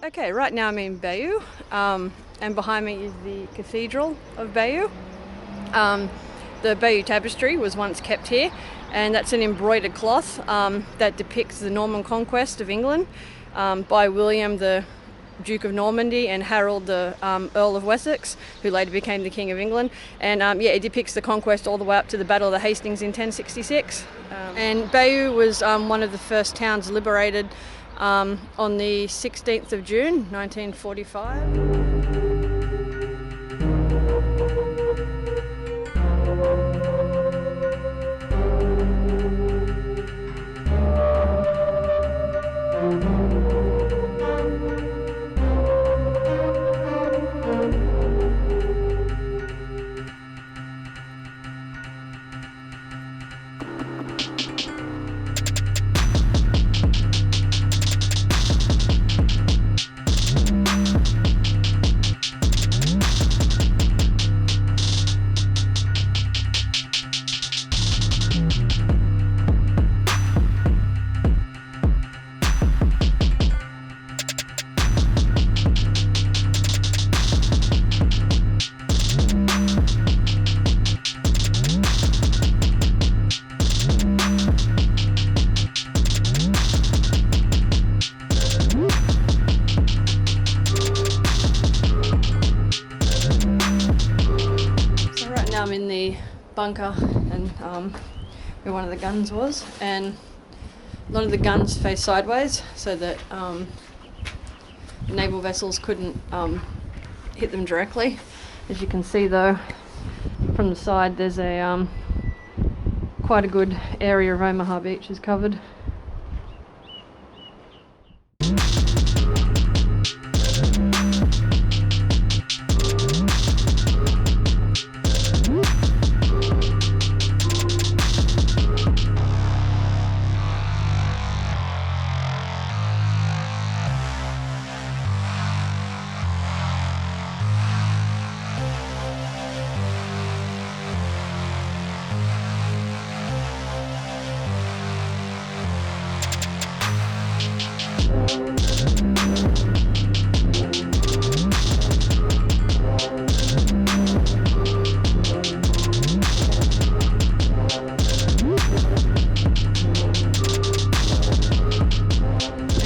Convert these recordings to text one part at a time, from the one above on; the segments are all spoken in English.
Okay, right now I'm in Bayeux, and behind me is the Cathedral of Bayeux. The Bayeux tapestry was once kept here, and that's an embroidered cloth that depicts the Norman conquest of England by William the Duke of Normandy and Harold the Earl of Wessex, who later became the King of England. And it depicts the conquest all the way up to the Battle of the Hastings in 1066. And Bayeux was one of the first towns liberated on the 16th of June 1945. I'm in the bunker and where one of the guns was, and a lot of the guns face sideways so that naval vessels couldn't hit them directly. As you can see though, from the side there's a quite a good area of Omaha beach is covered.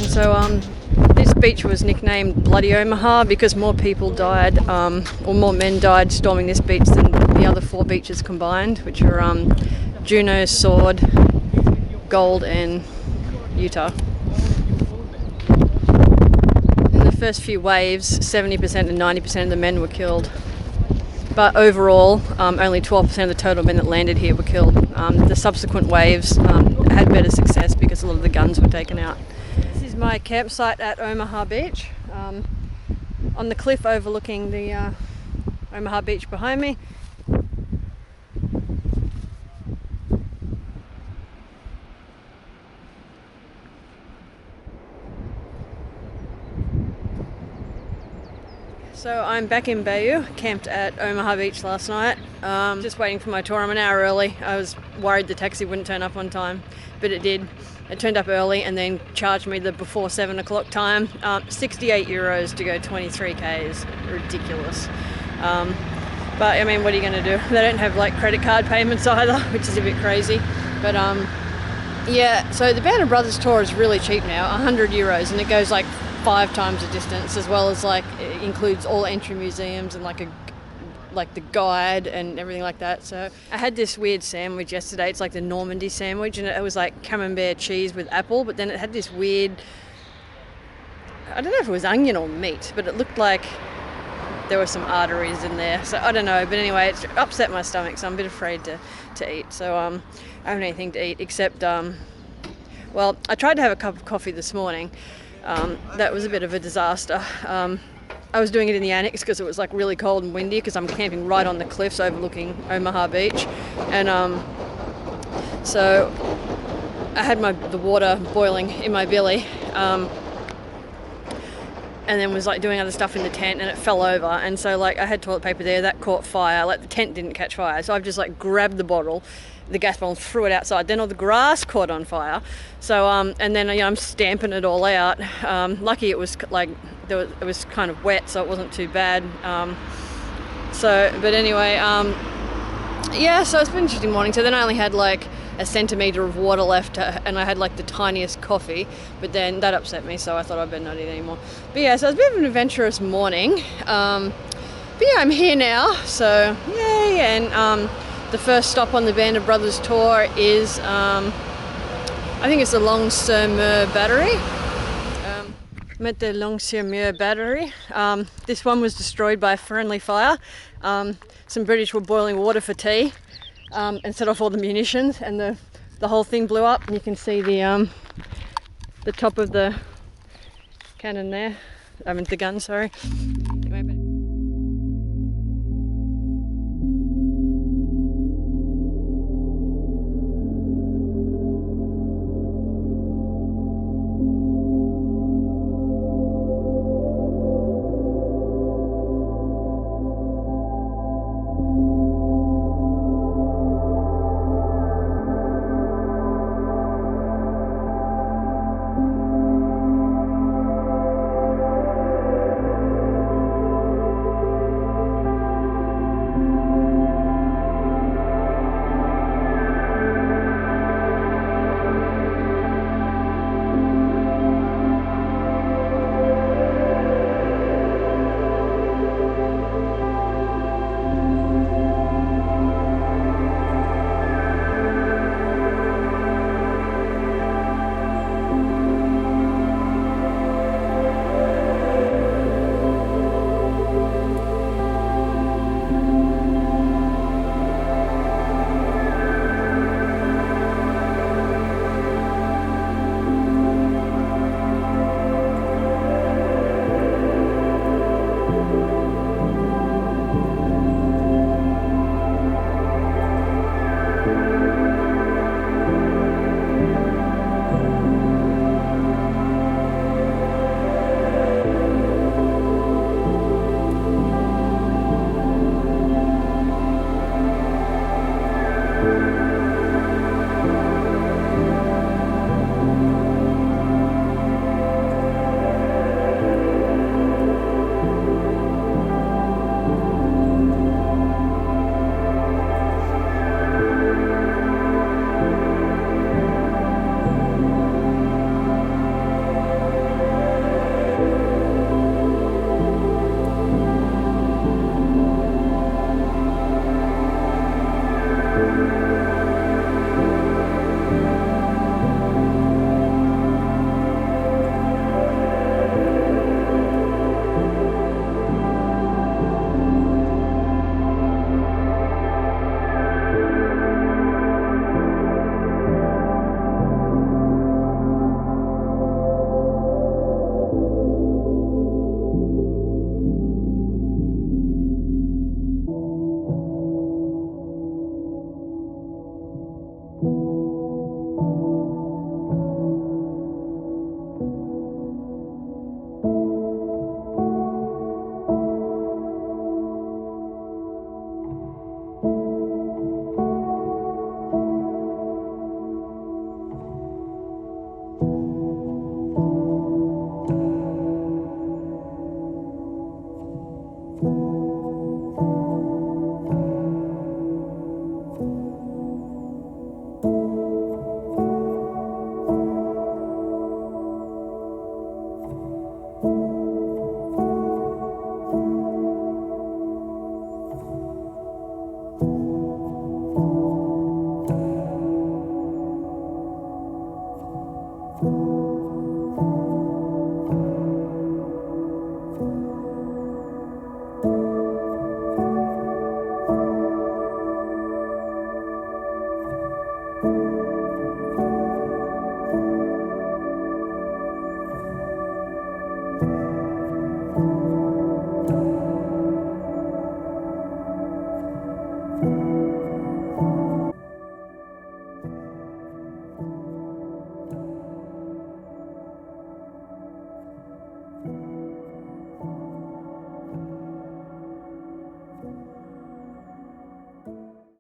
So this beach was nicknamed Bloody Omaha because more people died, or more men died storming this beach than the other four beaches combined, which were Juneau, Sword, Gold and Utah. In the first few waves, 70% and 90% of the men were killed. But overall, only 12% of the total men that landed here were killed. The subsequent waves had better success because a lot of the guns were taken out. This is my campsite at Omaha Beach, on the cliff overlooking the Omaha Beach behind me. So I'm back in Bayeux, camped at Omaha Beach last night, just waiting for my tour. I'm an hour early. I was worried the taxi wouldn't turn up on time, but it did. It turned up early and then charged me the before 7 o'clock time. 68 euros to go 23 Ks, ridiculous. But I mean, what are you going to do? They don't have like credit card payments either, which is a bit crazy. But yeah, so the Band of Brothers tour is really cheap now, 100 euros, and it goes like 5 times the distance, as well as like it includes all entry museums and like the guide and everything like that. So I had this weird sandwich yesterday. It's like the Normandy sandwich, and it was like camembert cheese with apple, but then it had this weird, I don't know if it was onion or meat, but it looked like there were some arteries in there. So I don't know, but anyway, it upset my stomach, so I'm a bit afraid to eat. So I haven't anything to eat except well, I tried to have a cup of coffee this morning. That was a bit of a disaster. I was doing it in the annex because it was like really cold and windy because I'm camping right on the cliffs overlooking Omaha Beach, and so I had the water boiling in my belly, and then was like doing other stuff in the tent, and it fell over, and so like I had toilet paper there that caught fire. Like the tent didn't catch fire, so I've just like grabbed the bottle, the gas bottle, and threw it outside. Then all the grass caught on fire, so and then I'm stamping it all out. Lucky it was like it was kind of wet, so it wasn't too bad. But anyway, yeah, so it's been an interesting morning. So then I only had like a centimetre of water left, and I had like the tiniest coffee, but then that upset me, so I thought I'd better not eat anymore. But yeah, so it's a bit of an adventurous morning. But yeah, I'm here now, so yay. And the first stop on the Band of Brothers tour is, I think it's the Longues-sur-Mer battery. I'm at the Longues-sur-Mer battery. This one was destroyed by a friendly fire. Some British were boiling water for tea and set off all the munitions, and the whole thing blew up. And you can see the top of the cannon there. I mean the gun, sorry. Anyway,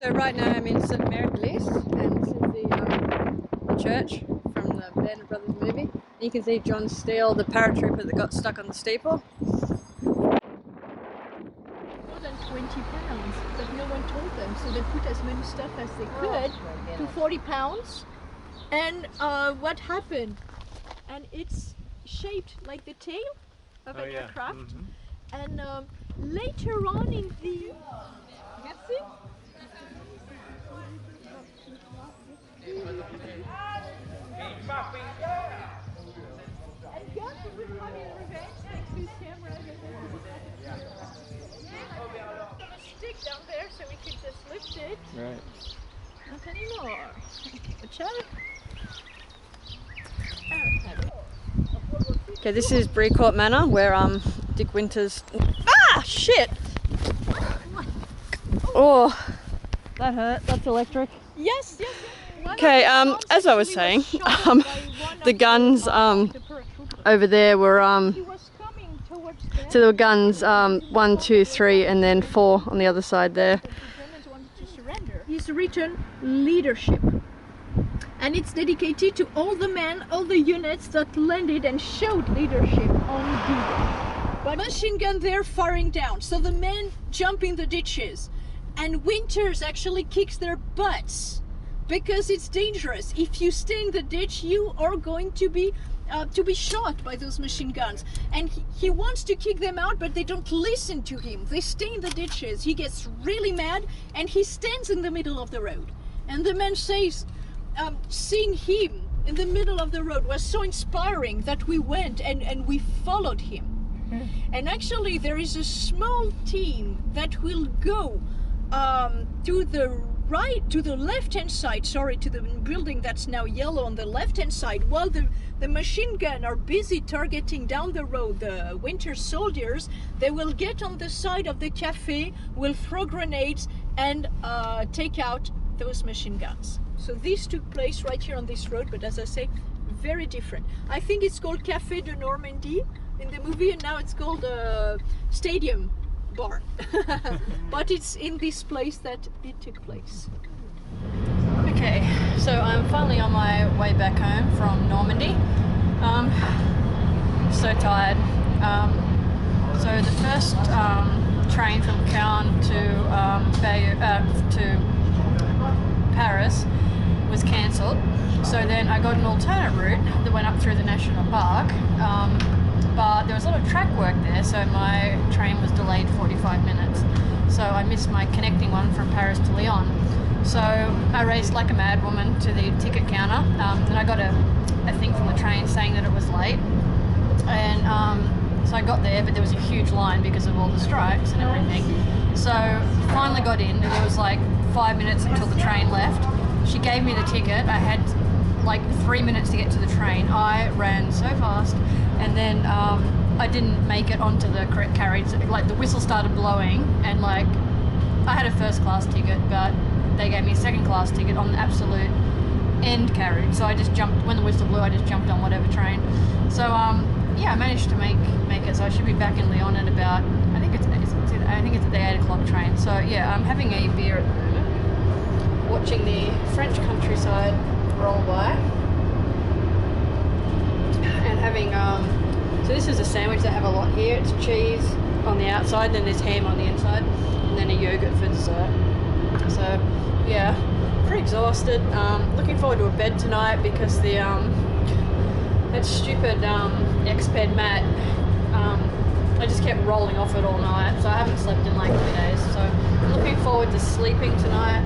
So right now I'm in Sainte Mère Eglise, and this is the church from the Band of Brothers movie. And You can see John Steele, the paratrooper that got stuck on the steeple. More than 20 pounds, but no one told them, so they put as many stuff as they could to 40 pounds. And what happened? And it's shaped like the tail of an aircraft. And later on in the... Merci. And Gus was having revenge next to his camera. Put a stick down there so we could just lift it. Right. Not anymore. Watch out. Okay, this is Brécourt Manor where Dick Winters... Ah! Shit! Oh, that hurt. That's electric. Yes. Okay, as I was saying, the guns over there were so there were guns 1, 2, 3, and then 4 on the other side there. He's written leadership, and it's dedicated to all the men, all the units that landed and showed leadership on D-Day. But machine gun there firing down, so the men jump in the ditches, and Winters actually kicks their butts because it's dangerous. If you stay in the ditch, you are going to be shot by those machine guns. And he wants to kick them out, but they don't listen to him. They stay in the ditches. He gets really mad, and he stands in the middle of the road. And the man says, seeing him in the middle of the road was so inspiring that we went and we followed him. And actually there is a small team that will go to the left-hand side, to the building that's now yellow on the left-hand side, while the machine gun are busy targeting down the road the winter soldiers. They will get on the side of the cafe, will throw grenades and take out those machine guns. So this took place right here on this road, but as I say, very different. I think it's called Café de Normandie in the movie, and now it's called Stadium Bar. But it's in this place that it took place. Okay, so I'm finally on my way back home from Normandy. So tired. So the first train from Caen to Bayeux, to Paris was cancelled. So then I got an alternate route that went up through the national park. But there was a lot of track work there, so my train was delayed 45 minutes. So I missed my connecting one from Paris to Lyon. So I raced like a mad woman to the ticket counter, and I got a thing from the train saying that it was late. And so I got there, but there was a huge line because of all the strikes and everything. So finally got in, and it was like 5 minutes until the train left. She gave me the ticket. I had like 3 minutes to get to the train. I ran so fast, and then I didn't make it onto the correct carriage. Like the whistle started blowing, and like I had a first class ticket, but they gave me a second class ticket on the absolute end carriage. So I just jumped, when the whistle blew, I just jumped on whatever train. So yeah, I managed to make it. So I should be back in Lyon at about, I think it's the 8 o'clock train. So yeah, I'm having a beer at the moment, watching the French countryside roll by, and having so this is a sandwich. They have a lot here. It's cheese on the outside, then there's ham on the inside, and then a yogurt for dessert. So yeah, pretty exhausted. Looking forward to a bed tonight because the that stupid X-Ped mat, I just kept rolling off it all night, so I haven't slept in like 3 days. So I'm looking forward to sleeping tonight.